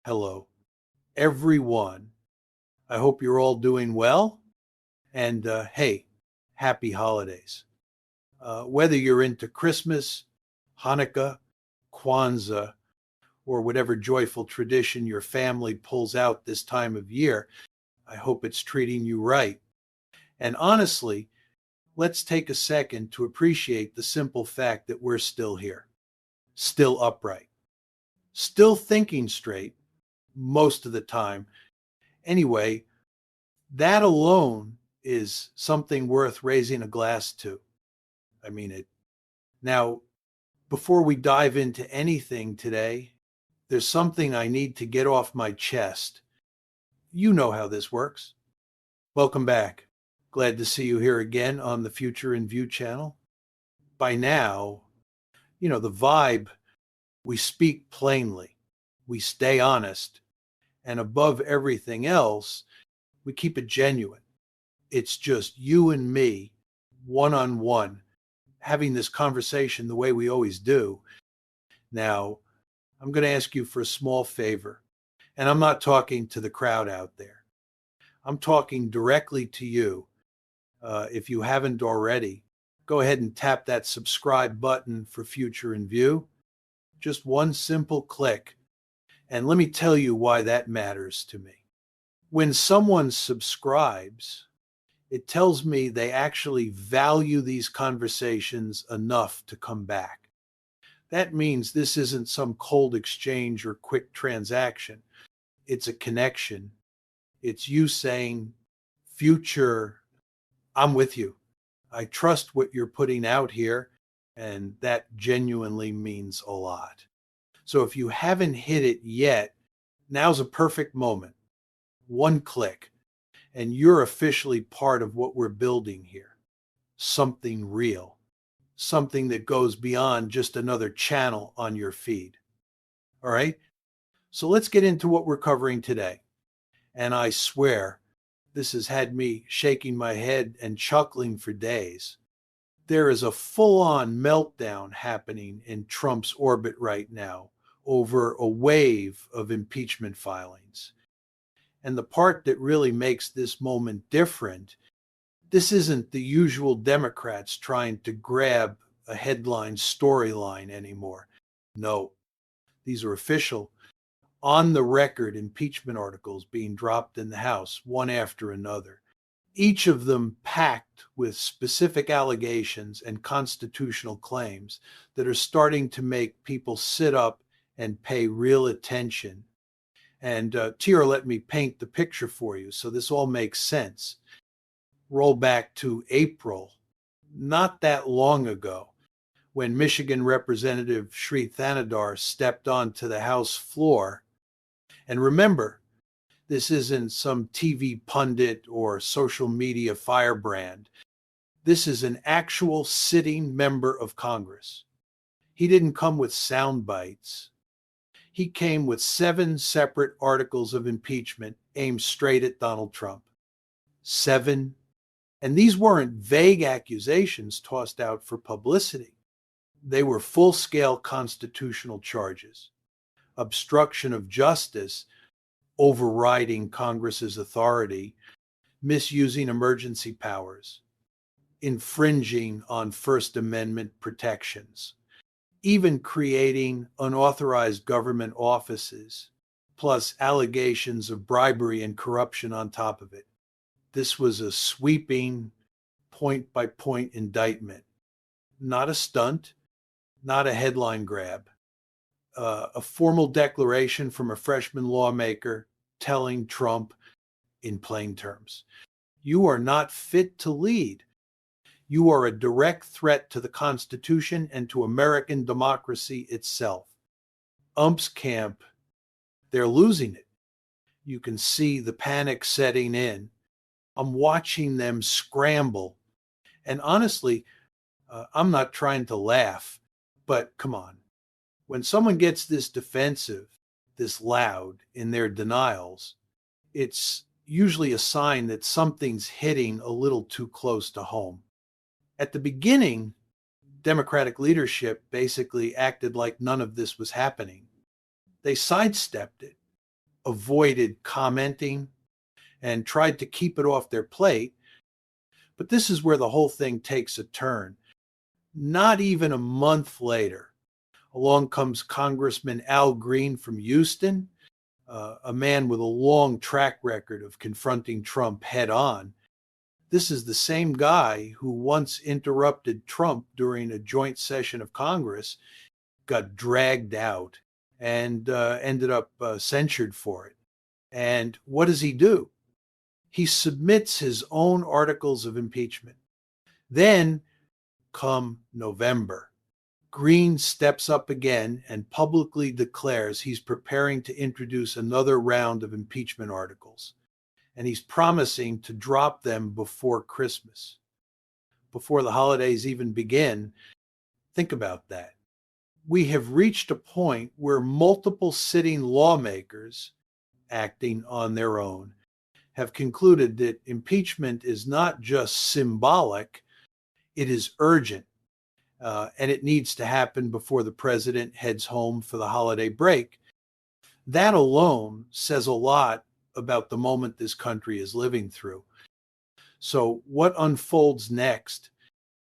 Hello, everyone. I hope you're all doing well. And hey, happy holidays. Whether you're into Christmas, Hanukkah, Kwanzaa, or whatever joyful tradition your family pulls out this time of year, I hope it's treating you right. And honestly, let's take a second to appreciate the simple fact that we're still here, still upright, still thinking straight most of the time. Anyway, that alone is something worth raising a glass to. I mean it. Now, before we dive into anything today, there's something I need to get off my chest. You know how this works. Welcome back. Glad to see you here again on the Future in View channel. By now, the vibe, we speak plainly, we stay honest, and above everything else, we keep it genuine. It's just you and me, one on one, having this conversation the way we always do. Now, I'm going to ask you for a small favor, and I'm not talking to the crowd out there. I'm talking directly to you. If you haven't already, go ahead and tap that subscribe button for Future in View. Just one simple click. And let me tell you why that matters to me. When someone subscribes, it tells me they actually value these conversations enough to come back. That means this isn't some cold exchange or quick transaction. It's a connection. It's you saying, Future, I'm with you. I trust what you're putting out here, and that genuinely means a lot. So if you haven't hit it yet, now's a perfect moment. One click, and you're officially part of what we're building here. Something real, something that goes beyond just another channel on your feed. All right? So let's get into what we're covering today. And I swear, this has had me shaking my head and chuckling for days. There is a full-on meltdown happening in Trump's orbit right now over a wave of impeachment filings. And the part that really makes this moment different, this isn't the usual Democrats trying to grab a headline storyline anymore. No, these are official, on the record impeachment articles being dropped in the House, one after another. Each of them packed with specific allegations and constitutional claims that are starting to make people sit up and pay real attention. And Tira, let me paint the picture for you so this all makes sense. Roll back to April, not that long ago, when Michigan Representative Sri Thanadar stepped onto the House floor. And remember, this isn't some TV pundit or social media firebrand. This is an actual sitting member of Congress. He didn't come with sound bites. He came with 7 separate articles of impeachment aimed straight at Donald Trump. 7. And these weren't vague accusations tossed out for publicity. They were full-scale constitutional charges. Obstruction of justice, overriding Congress's authority, misusing emergency powers, infringing on First Amendment protections, even creating unauthorized government offices, plus allegations of bribery and corruption on top of it. This was a sweeping, point-by-point indictment, not a stunt, not a headline grab, a formal declaration from a freshman lawmaker telling Trump in plain terms, you are not fit to lead. You are a direct threat to the Constitution and to American democracy itself. Ump's camp, they're losing it. You can see the panic setting in. I'm watching them scramble. And honestly, I'm not trying to laugh, but come on. When someone gets this defensive, this loud in their denials, it's usually a sign that something's hitting a little too close to home. At the beginning, Democratic leadership basically acted like none of this was happening. They sidestepped it. avoided commenting and tried to keep it off their plate. But this is where the whole thing takes a turn. Not even a month later, along comes Congressman Al Green from Houston, a man with a long track record of confronting Trump head on. This is the same guy who once interrupted Trump during a joint session of Congress, got dragged out, and ended up censured for it. And what does he do? He submits his own articles of impeachment. Then, come November, Green steps up again and publicly declares he's preparing to introduce another round of impeachment articles. And he's promising to drop them before Christmas, before the holidays even begin. Think about that. We have reached a point where multiple sitting lawmakers, acting on their own, have concluded that impeachment is not just symbolic, it is urgent, and it needs to happen before the president heads home for the holiday break. That alone says a lot about the moment this country is living through. So what unfolds next?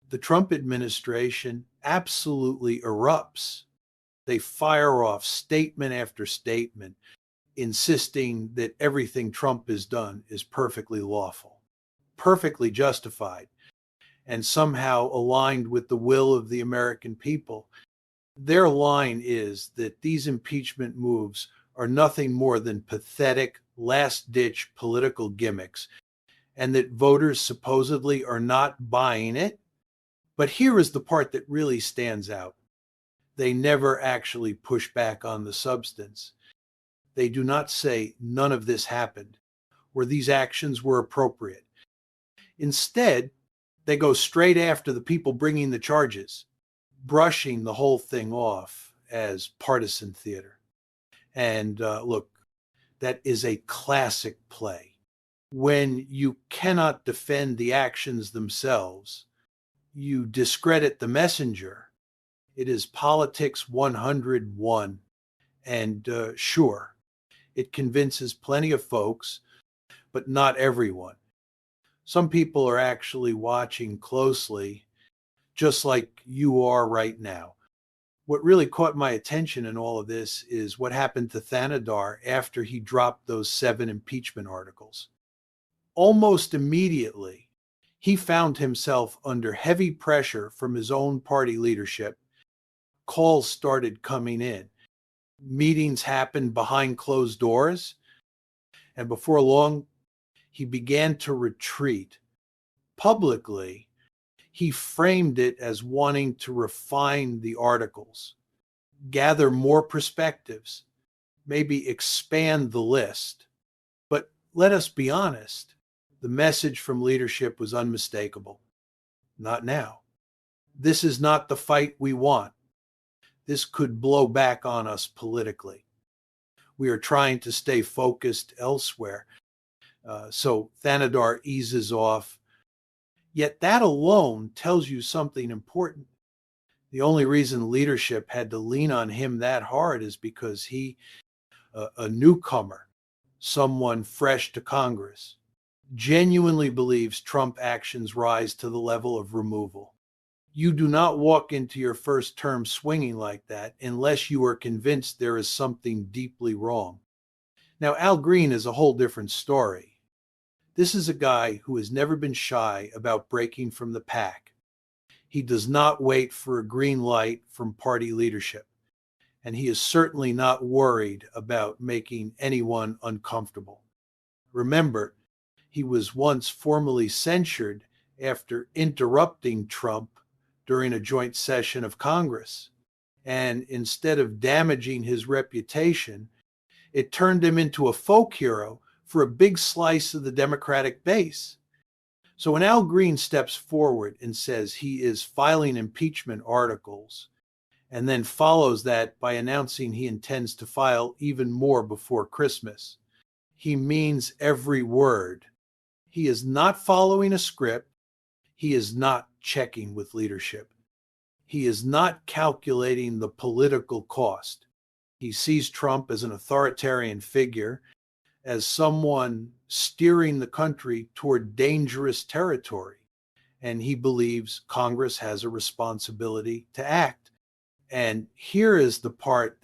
The Trump administration absolutely erupts. They fire off statement after statement, insisting that everything Trump has done is perfectly lawful, perfectly justified, and somehow aligned with the will of the American people. Their line is that these impeachment moves are nothing more than pathetic, last-ditch political gimmicks, and that voters supposedly are not buying it. But here is the part that really stands out. They never actually push back on the substance. They do not say none of this happened or these actions were appropriate. Instead, they go straight after the people bringing the charges, brushing the whole thing off as partisan theater. And look, that is a classic play. When you cannot defend the actions themselves, you discredit the messenger. It is politics 101. And sure, it convinces plenty of folks, but not everyone. Some people are actually watching closely, just like you are right now. What really caught my attention in all of this is what happened to Thanedar after he dropped those 7 impeachment articles. Almost immediately, he found himself under heavy pressure from his own party leadership. Calls started coming in. Meetings happened behind closed doors. And before long, he began to retreat. Publicly, he framed it as wanting to refine the articles, gather more perspectives, maybe expand the list. But let us be honest, the message from leadership was unmistakable. Not now. This is not the fight we want. This could blow back on us politically. We are trying to stay focused elsewhere. So Thanedar eases off. Yet that alone tells you something important. The only reason leadership had to lean on him that hard is because he, a newcomer, someone fresh to Congress, genuinely believes Trump actions rise to the level of removal. You do not walk into your first term swinging like that unless you are convinced there is something deeply wrong. Now, Al Green is a whole different story. This is a guy who has never been shy about breaking from the pack. He does not wait for a green light from party leadership, and he is certainly not worried about making anyone uncomfortable. Remember, he was once formally censured after interrupting Trump during a joint session of Congress. And instead of damaging his reputation, it turned him into a folk hero for a big slice of the Democratic base. So when Al Green steps forward and says he is filing impeachment articles, and then follows that by announcing he intends to file even more before Christmas, he means every word. He is not following a script. He is not checking with leadership. He is not calculating the political cost. He sees Trump as an authoritarian figure, as someone steering the country toward dangerous territory. And he believes Congress has a responsibility to act. And here is the part